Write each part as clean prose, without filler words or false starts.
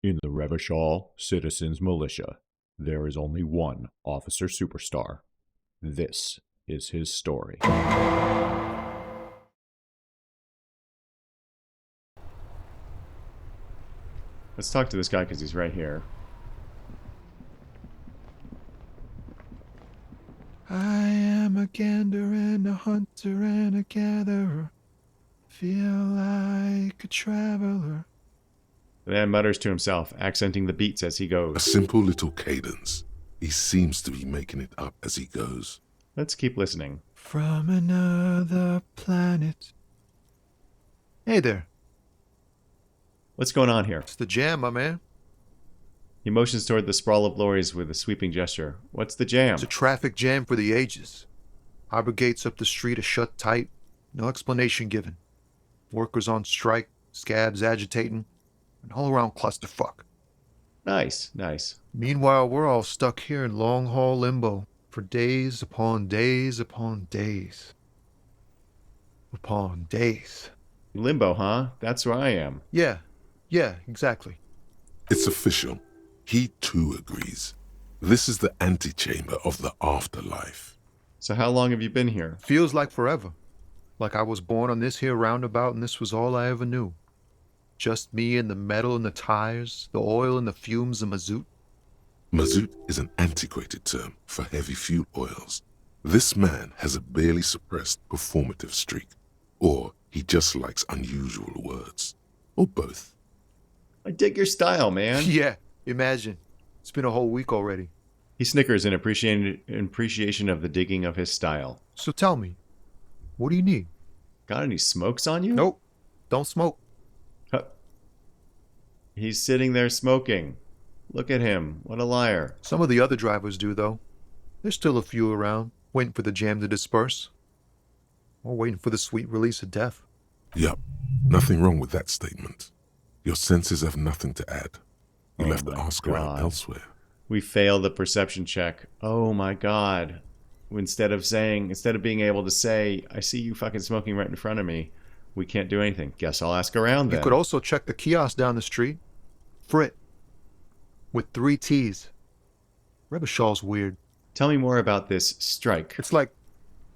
In the Revachol Citizens Militia, there is only one officer superstar. This is his story. Let's talk to this guy because he's right here. I am a gander and a hunter and a gatherer. Feel like a traveler. The man mutters to himself, accenting the beats as he A goes. simple little cadence. He seems to be making it up as he goes. Let's keep listening. From another planet. Hey there. What's going on here? It's the jam, my man. He motions toward the sprawl of lorries with a sweeping gesture. What's the jam? It's a traffic jam for the ages. Harbor gates up the street are shut tight. No explanation given. Workers on strike, scabs agitating, an all-around clusterfuck. Nice, nice. Meanwhile, we're all stuck here in long-haul limbo for days upon days upon days. Upon days. Limbo, huh? That's where I am. Yeah, exactly. It's official. He too agrees. This is the antechamber of the afterlife. So how long have you been here? Feels like forever. Like I was born on this here roundabout and this was all I ever knew. Just me and the metal and the tires, the oil and the fumes and mazout. Mazout is an antiquated term for heavy fuel oils. This man has a barely suppressed performative streak. Or he just likes unusual words. Or both. I dig your style, man. Yeah, imagine. It's been a whole week already. He snickers in appreciation of the digging of his style. So tell me, what do you need? Got any smokes on you? Nope, don't smoke. Huh. He's sitting there smoking. Look at him. What a liar. Some of the other drivers do, though. There's still a few around, waiting for the jam to disperse. Or waiting for the sweet release of death. Yup, nothing wrong with that statement. Your senses have nothing to add. You left the ask around elsewhere. We fail the perception check. Oh my god. Instead of being able to say, I see you fucking smoking right in front of me, we can't do anything. Guess I'll ask around then. You could also check the kiosk down the street. Frittte. With 3 T's. Revachol's weird. Tell me more about this strike. It's like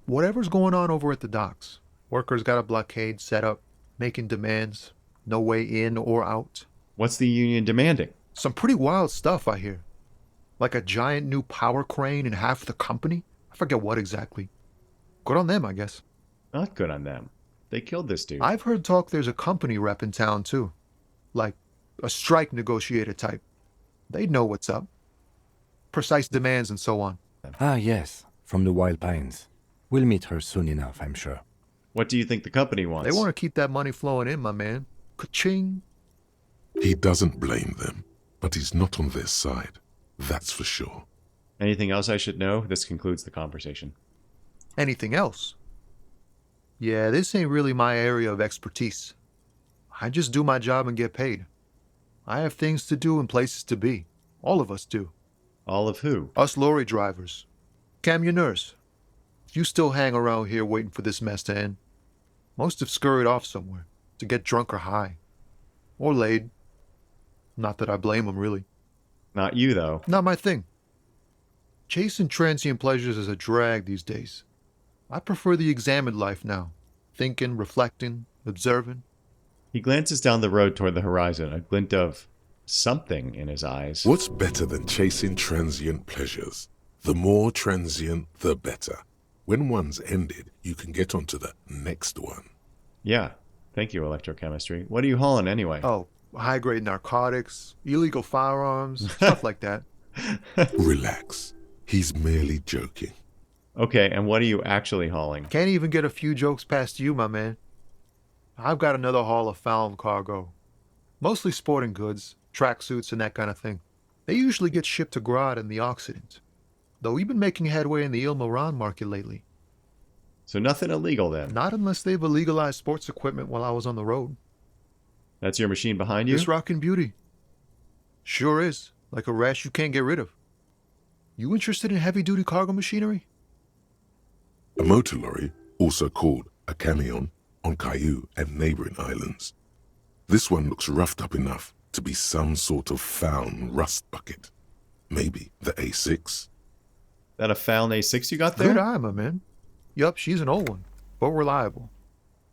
whatever's going on over at the docks. Workers got a blockade set up, making demands. No way in or out. What's the union demanding? Some pretty wild stuff, I hear. Like a giant new power crane and half the company? I forget what exactly. Good on them, I guess. Not good on them. They killed this dude. I've heard talk there's a company rep in town, too. Like a strike negotiator type. They'd know what's up. Precise demands and so on. Ah, yes, from the Wild Pines. We'll meet her soon enough, I'm sure. What do you think the company wants? They want to keep that money flowing in, my man. Ka-ching. He doesn't blame them, but he's not on their side. That's for sure. Anything else I should know? This concludes the conversation. Anything else? Yeah, this ain't really my area of expertise. I just do my job and get paid. I have things to do and places to be. All of us do. All of who? Us lorry drivers. Camionneurs. If you still hang around here waiting for this mess to end, most have scurried off somewhere to get drunk or high. Or laid. Not that I blame them, really. Not you, though. Not my thing. Chasing transient pleasures is a drag these days. I prefer the examined life now. Thinking, reflecting, observing. He glances down the road toward the horizon, a glint of something in his eyes. What's better than chasing transient pleasures? The more transient, the better. When one's ended, you can get on to the next one. Yeah. Thank you, electrochemistry. What are you hauling anyway? Oh, high-grade narcotics, illegal firearms, stuff like that. Relax. He's merely joking. Okay, and what are you actually hauling? Can't even get a few jokes past you, my man. I've got another haul of found cargo. Mostly sporting goods, tracksuits, and that kind of thing. They usually get shipped to Grad in the Occident. Though we've been making headway in the Il-Moran market lately. So nothing illegal then? Not unless they've illegalized sports equipment while I was on the road. That's your machine behind you? This rockin' beauty. Sure is. Like a rash you can't get rid of. You interested in heavy-duty cargo machinery? A motor lorry, also called a camion, on Caillou and neighboring islands. This one looks roughed up enough to be some sort of found rust bucket. Maybe the A6. That a found A6 you got Good there? eye, my man. Yup, she's an old one, but reliable.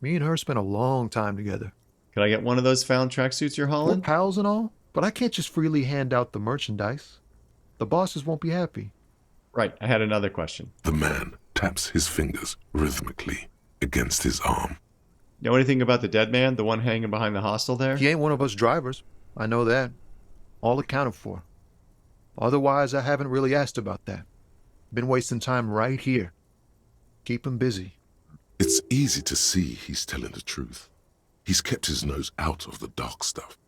Me and her spent a long time together. Can I get one of those found tracksuits you're We're hauling? pals and all, but I can't just freely hand out the merchandise. The bosses won't be happy. Right, I had another question. The man taps his fingers rhythmically against his arm. Know anything about the dead man, the one hanging behind the hostel there? He ain't one of us drivers. I know that. All accounted for. Otherwise, I haven't really asked about that. Been wasting time right here. Keep him busy. It's easy to see he's telling the truth. He's kept his nose out of the dark stuff.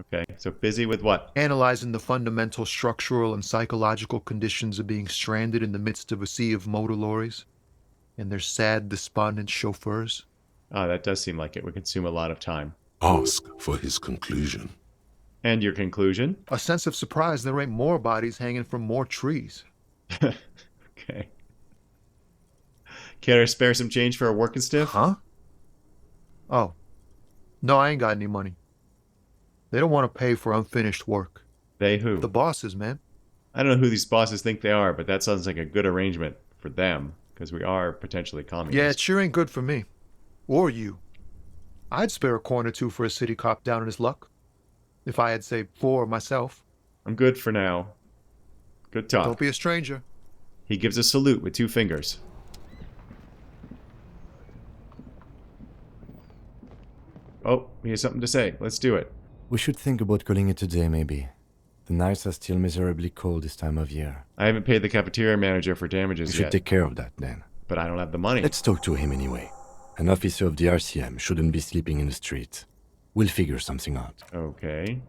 Okay, so busy with what? Analyzing the fundamental structural and psychological conditions of being stranded in the midst of a sea of motor lorries and their sad, despondent chauffeurs. Ah, that does seem like it would consume a lot of time. Ask for his conclusion. And your conclusion? A sense of surprise there ain't more bodies hanging from more trees. Okay. Care to spare some change for a working stiff? Huh? Oh. No, I ain't got any money. They don't want to pay for unfinished work. They who? The bosses, man. I don't know who these bosses think they are, but that sounds like a good arrangement for them, because we are potentially communists. Yeah, it sure ain't good for me. Or you. I'd spare a coin or two for a city cop down in his luck. If I had, say, 4 myself. I'm good for now. Good talk. Don't be a stranger. He gives a salute with 2 fingers. Oh, he has something to say. Let's do it. We should think about calling it a day, maybe. The nights are still miserably cold this time of year. I haven't paid the cafeteria manager for damages We should yet, take care of that then. but I don't have the money. Let's talk to him anyway. An officer of the RCM shouldn't be sleeping in the street. We'll figure something out. Okay.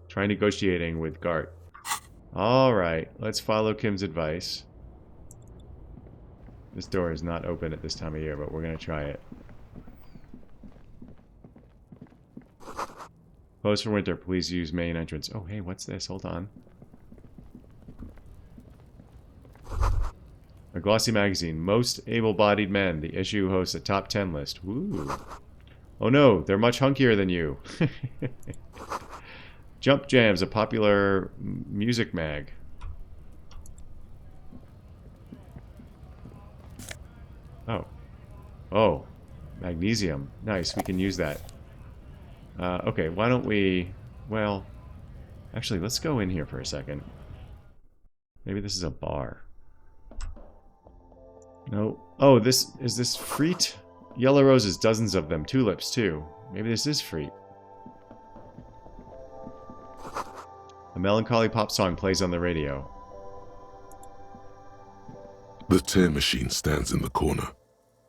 Try negotiating with Gart. Alright, let's follow Kim's advice. This door is not open at this time of year, but we're going to try it. Closed for winter, please use main entrance. Oh, hey, what's this? Hold on. A glossy magazine. Most able-bodied men. The issue hosts a top 10 list. Woo. Oh no, they're much hunkier than you. Jump Jams, a popular music mag. Oh. Oh. Magnesium. Nice, we can use that. Okay, why don't we... Well... Actually, let's go in here for a second. Maybe this is a bar. No. Oh, this... Is this Frittte? Yellow roses, dozens of them. Tulips, too. Maybe this is Frittte. A melancholy pop song plays on the radio. The tear machine stands in the corner.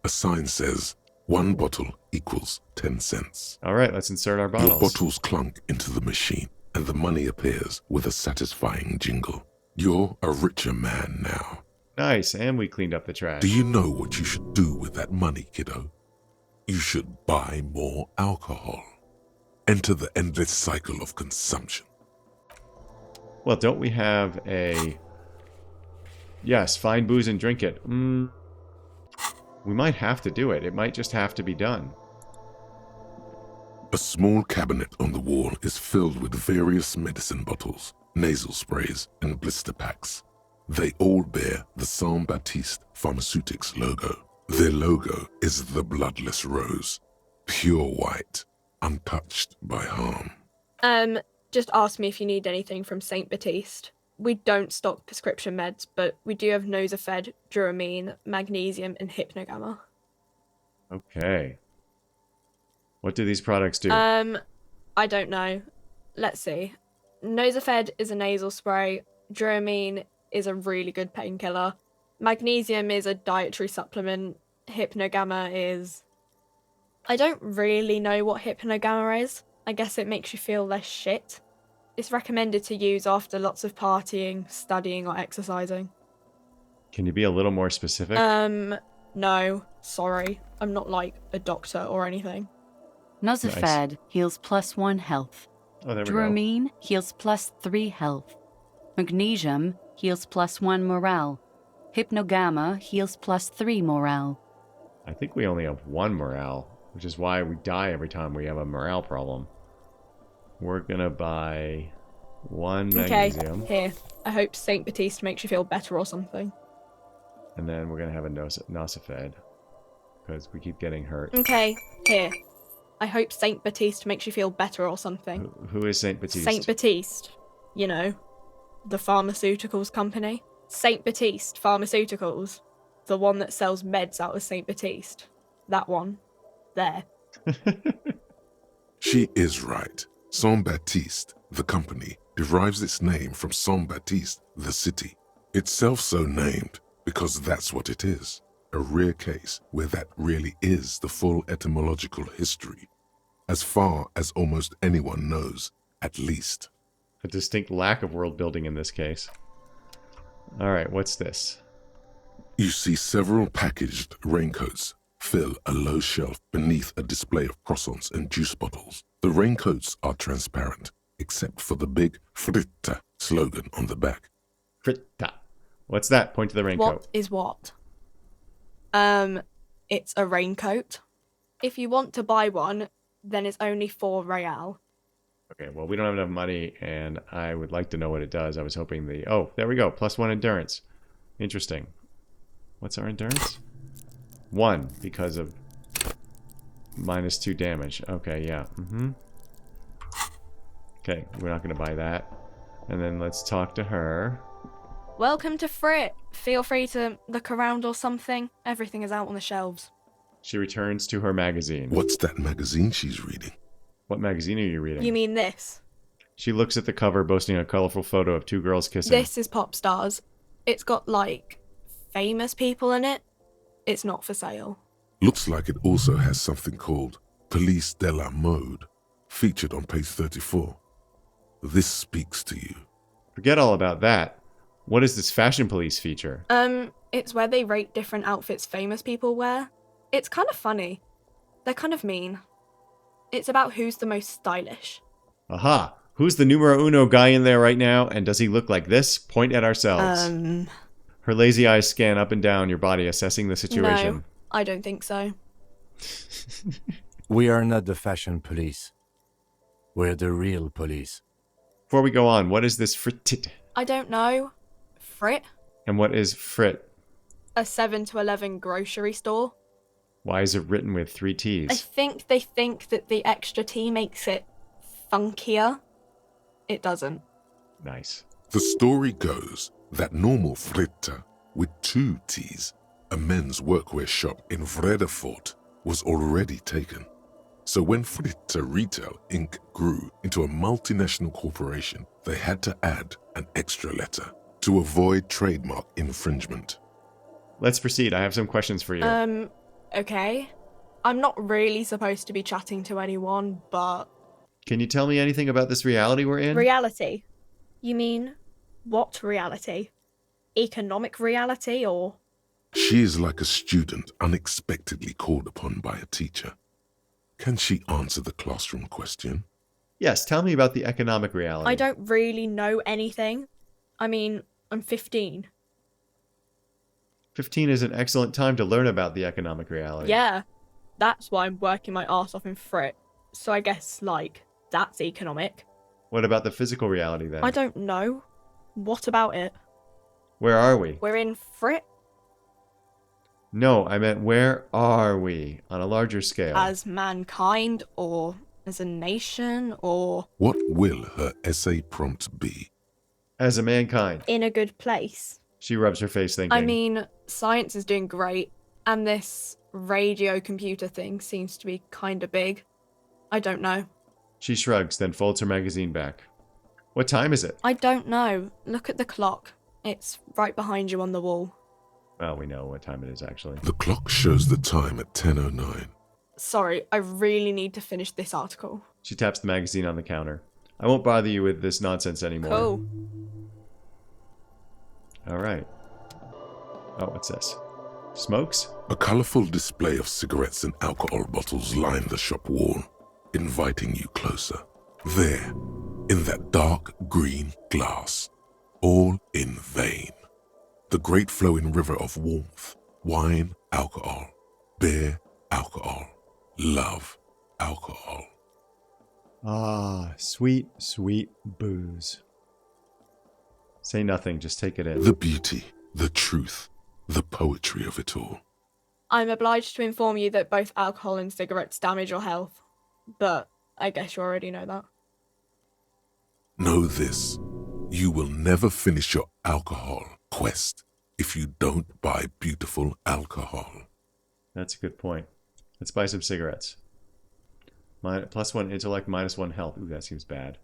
A sign says, 1 bottle equals 10 cents. Alright, let's insert our Your bottles. bottles clunk into the machine, and the money appears with a satisfying jingle. You're a richer man now. Nice, and we cleaned up the trash. Do you know what you should do with that money, kiddo? You should buy more alcohol. Enter the endless cycle of consumption. Well, don't we have a... Yes, find booze and drink it. We might have to do it. It might just have to be done. A small cabinet on the wall is filled with various medicine bottles, nasal sprays, and blister packs. They all bear the Saint Baptiste Pharmaceutics logo. Their logo is the bloodless rose, pure white, untouched by harm. Just ask me if you need anything from Saint Baptiste. We don't stock prescription meds, but we do have Nosafed, Duramine, Magnesium, and Hypnogamma. Okay. What do these products do? I don't know. Let's see. Nosafed is a nasal spray. Duramine is a really good painkiller. Magnesium is a dietary supplement. Hypnogamma is... I don't really know what Hypnogamma is. I guess it makes you feel less shit. It's recommended to use after lots of partying, studying, or exercising. Can you be a little more specific? No. Sorry. I'm not like a doctor or anything. Nosafed heals +1 health. Oh, there we go. Duramine heals +3 health. Magnesium heals +1 morale. Hypnogamma heals +3 morale. I think we only have 1 morale. which is why we die every time we have a morale problem. We're gonna buy 1 magnesium. Okay, here. I hope Saint Baptiste makes you feel better or something. And then we're gonna have a Nosifed, because we keep getting hurt. Okay, here. I hope Saint Baptiste makes you feel better or something. Who is Saint Baptiste? Saint Baptiste. You know, the pharmaceuticals company. Saint Baptiste Pharmaceuticals. The one that sells meds out of Saint Baptiste. That one. There. She is right. Saint-Baptiste, the company, derives its name from Saint-Baptiste, the city. Itself so named because that's what it is. A rare case where that really is the full etymological history. As far as almost anyone knows, at least. A distinct lack of world building in this case. Alright, what's this? You see several packaged raincoats fill a low shelf beneath a display of croissants and juice bottles. The raincoats are transparent, except for the big Frittte slogan on the back. Frittte. What's that? Point to the raincoat. What is what? It's a raincoat. If you want to buy one, then it's only 4 real. Okay, well, we don't have enough money, and I would like to know what it does. I was hoping the... Oh, there we go. +1 endurance. Interesting. What's our endurance? 1, because of -2 damage. Okay, yeah. Okay, we're not going to buy that. And then let's talk to her. Welcome to Frittte. Feel free to look around or something. Everything is out on the shelves. She returns to her magazine. What's that magazine she's reading? What magazine are you reading? You mean this? She looks at the cover, boasting a colorful photo of 2 girls kissing. This is Pop Stars. It's got, like, famous people in it. It's not for sale. Looks like it also has something called Police de la Mode, featured on page 34. This speaks to you. Forget all about that. What is this Fashion Police feature? It's where they rate different outfits famous people wear. It's kind of funny. They're kind of mean. It's about who's the most stylish. Aha! Who's the numero uno guy in there right now, and does he look like this? Point at ourselves. Her lazy eyes scan up and down your body, assessing the situation. No, I don't think so. We are not the fashion police. We're the real police. Before we go on, what is this Frittte? I don't know. Frittte? And what is Frittte? A 7 to 11 grocery store. Why is it written with 3 T's? I think they think that the extra T makes it funkier. It doesn't. Nice. The story goes that normal Frittte, with 2 T's, a men's workwear shop in Revachol, was already taken. So when Frittte Retail Inc. grew into a multinational corporation, they had to add an extra letter to avoid trademark infringement. Let's proceed. I have some questions for you. Okay. I'm not really supposed to be chatting to anyone, but... Can you tell me anything about this reality we're in? Reality? You mean, what reality? Economic reality, or...? She is like a student unexpectedly called upon by a teacher. Can she answer the classroom question? Yes, tell me about the economic reality. I don't really know anything. I mean, I'm 15. 15 is an excellent time to learn about the economic reality. Yeah, that's why I'm working my arse off in Frittte. So I guess, like, that's economic. What about the physical reality then? I don't know. What about it? Where are we? We're in Frittte No, I meant where are we on a larger scale? as mankind, or as a nation, or What will her essay prompt be? As a mankind. in a good place. She rubs her face thinking. I mean, science is doing great, and this radio computer thing seems to be kinda big. I don't know. She shrugs, then folds her magazine back. What time is it? I don't know. Look at the clock. It's right behind you on the wall. Well, we know what time it is, actually. The clock shows the time at 10:09. Sorry, I really need to finish this article. She taps the magazine on the counter. I won't bother you with this nonsense anymore. Cool. Alright. Oh, what's this? Smokes? A colorful display of cigarettes and alcohol bottles line the shop wall, inviting you closer. There, in that dark green glass, all in vain. The great flowing river of warmth, wine, alcohol, beer, alcohol. love alcohol. Ah, sweet, sweet booze. Say nothing, just take it in. The beauty, the truth, the poetry of it all. I'm obliged to inform you that both alcohol and cigarettes damage your health, but I guess you already know that. Know this, you will never finish your alcohol quest if you don't buy beautiful alcohol. That's a good point. Let's buy some cigarettes. +1 intellect, -1 health. Ooh, that seems bad.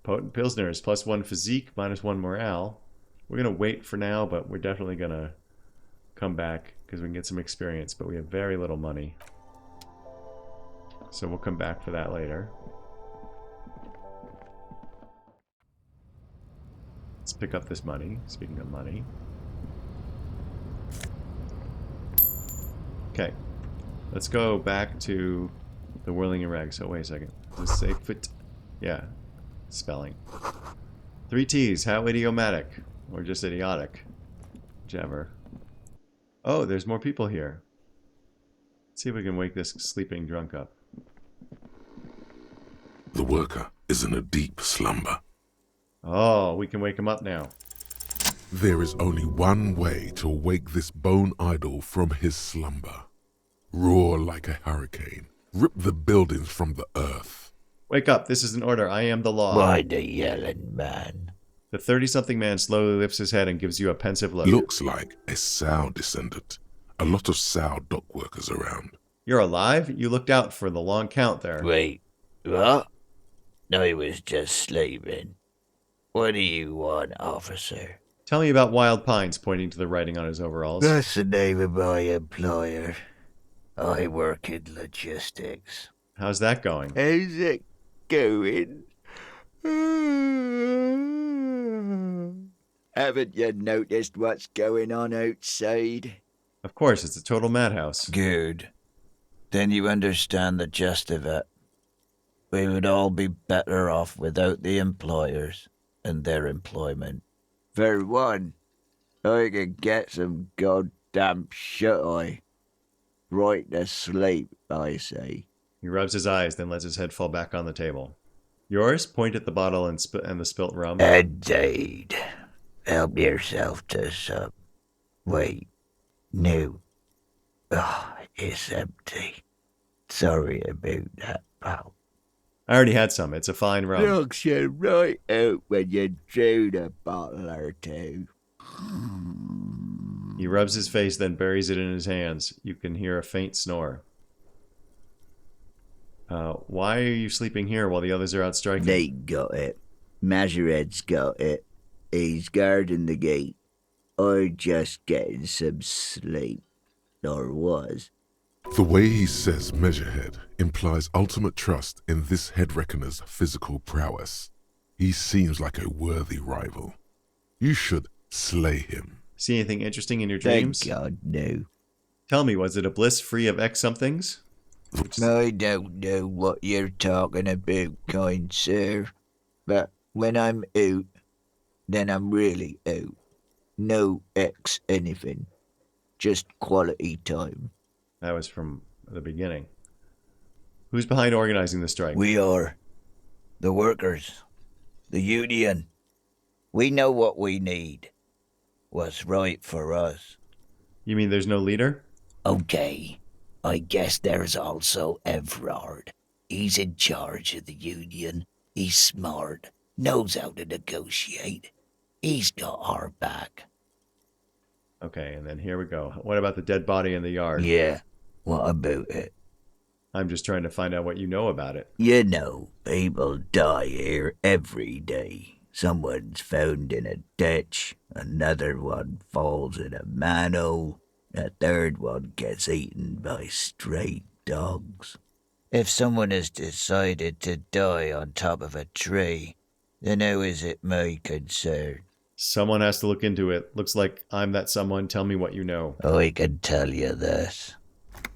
Potent Pilsners, +1 physique, -1 morale. We're going to wait for now, but we're definitely going to come back because we can get some experience, but we have very little money. So we'll come back for that later. Let's pick up this money. Speaking of money. Okay. Let's go back to the whirling and rags. So wait a second. Let's say Frittte. Yeah. Spelling. 3 T's. How idiomatic. Or just idiotic. Whichever. Oh, there's more people here. Let's see if we can wake this sleeping drunk up. The worker is in a deep slumber. Oh, we can wake him up now. There is only one way to wake this bone idol from his slumber. Roar like a hurricane. Rip the buildings from the earth. Wake up. This is an order. I am the law. Why the yelling, man? The 30-something man slowly lifts his head and gives you a pensive look. Looks like a sow descendant. A lot of sow dockworkers around. You're alive? You looked out for the long count there. Wait, what? I was just sleeping. What do you want, officer? Tell me about Wild Pines, pointing to the writing on his overalls. That's the name of my employer. I work in logistics. How's that going? How's it going? Haven't you noticed what's going on outside? Of course, it's a total madhouse. Good. Then you understand the gist of it. We would all be better off without the employers and their employment. For one, I could get some goddamn shut-eye. Right to sleep, I say. He rubs his eyes, then lets his head fall back on the table. Yours? Point at the bottle and the spilt rum. Indeed. Help yourself to some. Wait. No. Oh, it's empty. Sorry about that, pal. I already had some. It's a fine rum. Knocks you right out when you drown a bottle or two. He rubs his face, then buries it in his hands. You can hear a faint snore. Why are you sleeping here while the others are out striking? They got it. Majoret's got it. He's guarding the gate. I'm just getting some sleep. Or was. The way he says measurehead implies ultimate trust in this head reckoner's physical prowess. He seems like a worthy rival. You should slay him. See anything interesting in your dreams? Thank God, no. Tell me, was it a bliss free of X somethings? I don't know what you're talking about, kind sir. But when I'm out, then I'm really out. No X anything. Just quality time. That was from the beginning. Who's behind organizing the strike? We are. The workers. The union. We know what we need. What's right for us. You mean there's no leader? Okay. I guess there's also Everard. He's in charge of the union. He's smart. Knows how to negotiate. He's got our back. Okay, and then here we go. What about the dead body in the yard? Yeah. What about it? I'm just trying to find out what you know about it. You know, people die here every day. Someone's found in a ditch, another one falls in a manhole, a third one gets eaten by stray dogs. If someone has decided to die on top of a tree, then how is it my concern? Someone has to look into it. Looks like I'm that someone. Tell me what you know. I can tell you this.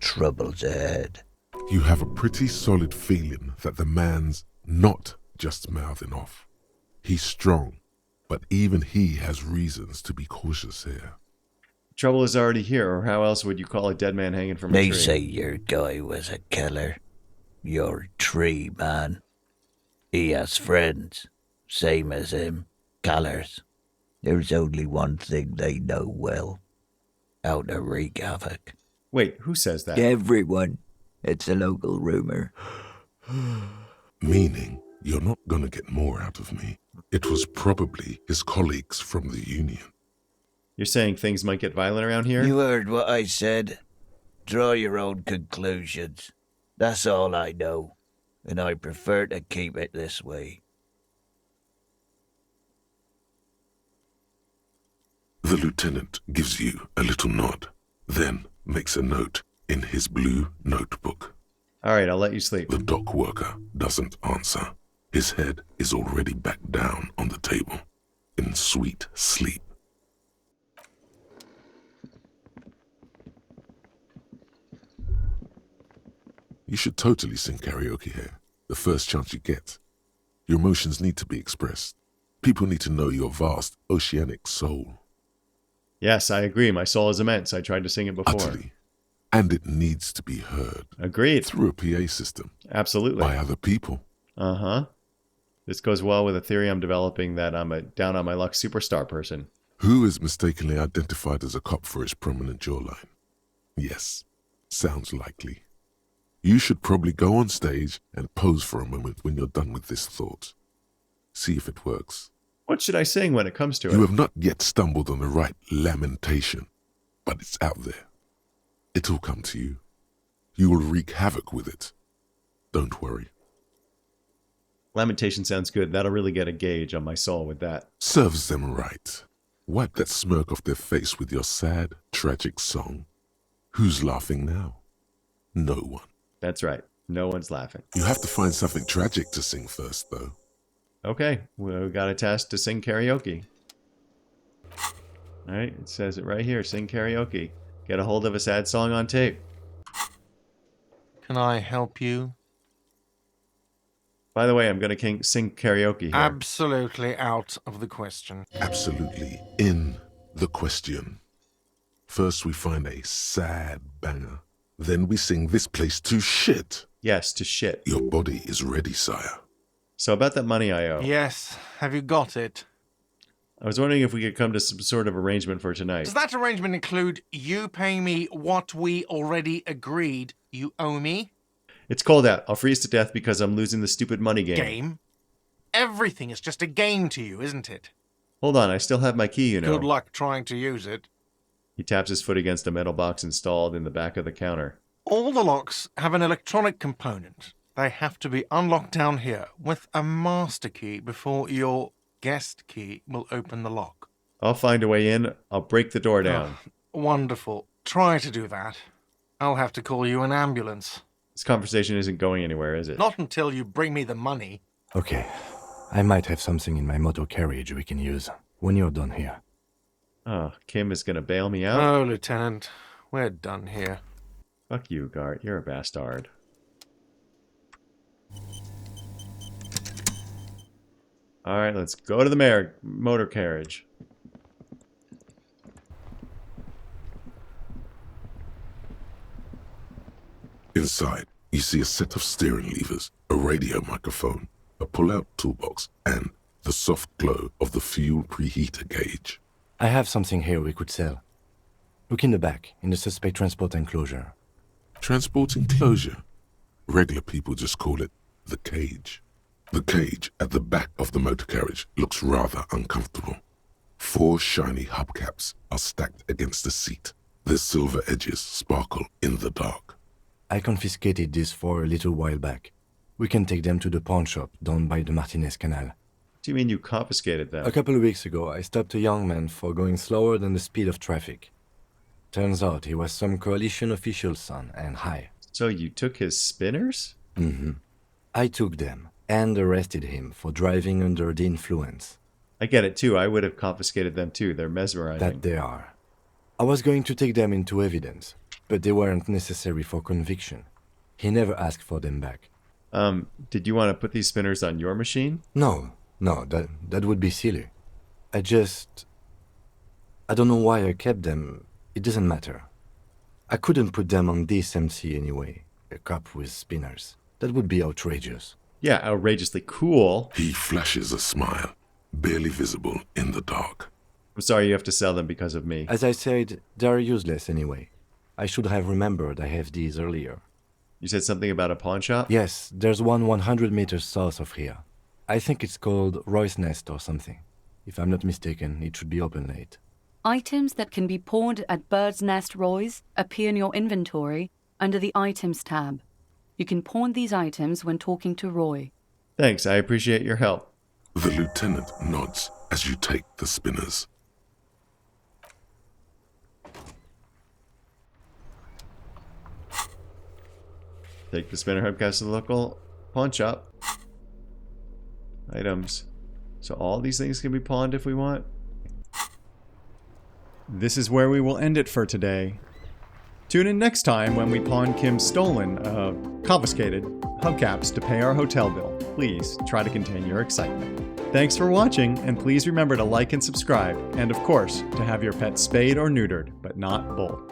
Trouble's ahead. You have a pretty solid feeling that the man's not just mouthing off. He's strong, but even he has reasons to be cautious here. trouble is already here, or how else would you call a dead man hanging from a They tree? say your guy was a killer. Your tree man. He has friends, same as him, killers. There's only one thing they know well. How to wreak havoc. Wait, who says that? Everyone. It's a local rumor. Meaning, you're not gonna get more out of me. It was probably his colleagues from the union. You're saying things might get violent around here? You heard what I said. Draw your own conclusions. That's all I know, and I prefer to keep it this way. The lieutenant gives you a little nod, then makes a note in his blue notebook. All right, I'll let you sleep. The dock worker doesn't answer. His head is already back down on the table, in sweet sleep. You should totally sing karaoke here, the first chance you get. Your emotions need to be expressed. People need to know your vast, oceanic soul. Yes, I agree. My soul is immense. I tried to sing it before. Utterly. And it needs to be heard. Agreed. Through a PA system. Absolutely. By other people. Uh-huh. This goes well with a theory I'm developing that I'm a down-on-my-luck superstar person. Who is mistakenly identified as a cop for his prominent jawline? Yes, sounds likely. You should probably go on stage and pose for a moment when you're done with this thought. See if it works. What should I sing when it comes to it? You have not yet stumbled on the right lamentation, but it's out there. It'll come to you. You will wreak havoc with it. Don't worry. Lamentation sounds good. That'll really get a gauge on my soul with that. Serves them right. Wipe that smirk off their face with your sad, tragic song. Who's laughing now? No one. That's right. No one's laughing. You have to find something tragic to sing first, though. Okay, we got a test to sing karaoke. All right, it says it right here. Sing karaoke. Get a hold of a sad song on tape. Can I help you? By the way, I'm going to sing karaoke here. Absolutely out of the question. Absolutely in the question. First we find a sad banger. Then we sing this place to shit. Yes, to shit. Your body is ready, sire. So about that money I owe. Yes. Have you got it? I was wondering if we could come to some sort of arrangement for tonight. Does that arrangement include you paying me what we already agreed you owe me? It's cold out. I'll freeze to death because I'm losing the stupid money game. Game? Everything is just a game to you, isn't it? Hold on, I still have my key, you know. Good luck trying to use it. He taps his foot against a metal box installed in the back of the counter. All the locks have an electronic component. They have to be unlocked down here with a master key before your guest key will open the lock. I'll find a way in. I'll break the door down. Oh, wonderful. Try to do that. I'll have to call you an ambulance. This conversation isn't going anywhere, is it? Not until you bring me the money. Okay. I might have something in my motor carriage we can use when you're done here. Oh, Kim is going to bail me out? Oh, Lieutenant. We're done here. Fuck you, Gart. You're a bastard. Alright, let's go to the motor carriage. Inside, you see a set of steering levers, a radio microphone, a pull-out toolbox, and the soft glow of the fuel preheater gauge. I have something here we could sell. Look in the back, in the suspect transport enclosure. Transport enclosure? Regular people just call it the cage. The cage at the back of the motor carriage looks rather uncomfortable. 4 shiny hubcaps are stacked against the seat. Their silver edges sparkle in the dark. I confiscated these 4 a little while back. We can take them to the pawn shop down by the Martinez Canal. Do you mean you confiscated them? A couple of weeks ago, I stopped a young man for going slower than the speed of traffic. Turns out he was some coalition official's son and high. So you took his spinners? Mm-hmm. I took them and arrested him for driving under the influence. I get it too. I would have confiscated them too. They're mesmerizing. That they are. I was going to take them into evidence, but they weren't necessary for conviction. He never asked for them back. Did you want to put these spinners on your machine? No, that would be silly. I don't know why I kept them. It doesn't matter. I couldn't put them on this MC anyway. A cup with spinners. That would be outrageous. Yeah, outrageously cool. He flashes a smile, barely visible in the dark. I'm sorry you have to sell them because of me. As I said, they're useless anyway. I should have remembered I have these earlier. You said something about a pawn shop? Yes, there's one 100 meters south of here. I think it's called Roy's Nest or something. If I'm not mistaken, it should be open late. Items that can be pawned at Bird's Nest Roy's appear in your inventory under the Items tab. You can pawn these items when talking to Roy. Thanks, I appreciate your help. The lieutenant nods as you take the spinners. Take the spinner hubcast to the local pawn shop. Items. So all these things can be pawned if we want. This is where we will end it for today. Tune in next time when we pawn Kim's stolen, confiscated hubcaps to pay our hotel bill. Please try to contain your excitement. Thanks for watching, and please remember to like and subscribe, and of course, to have your pet spayed or neutered, but not both.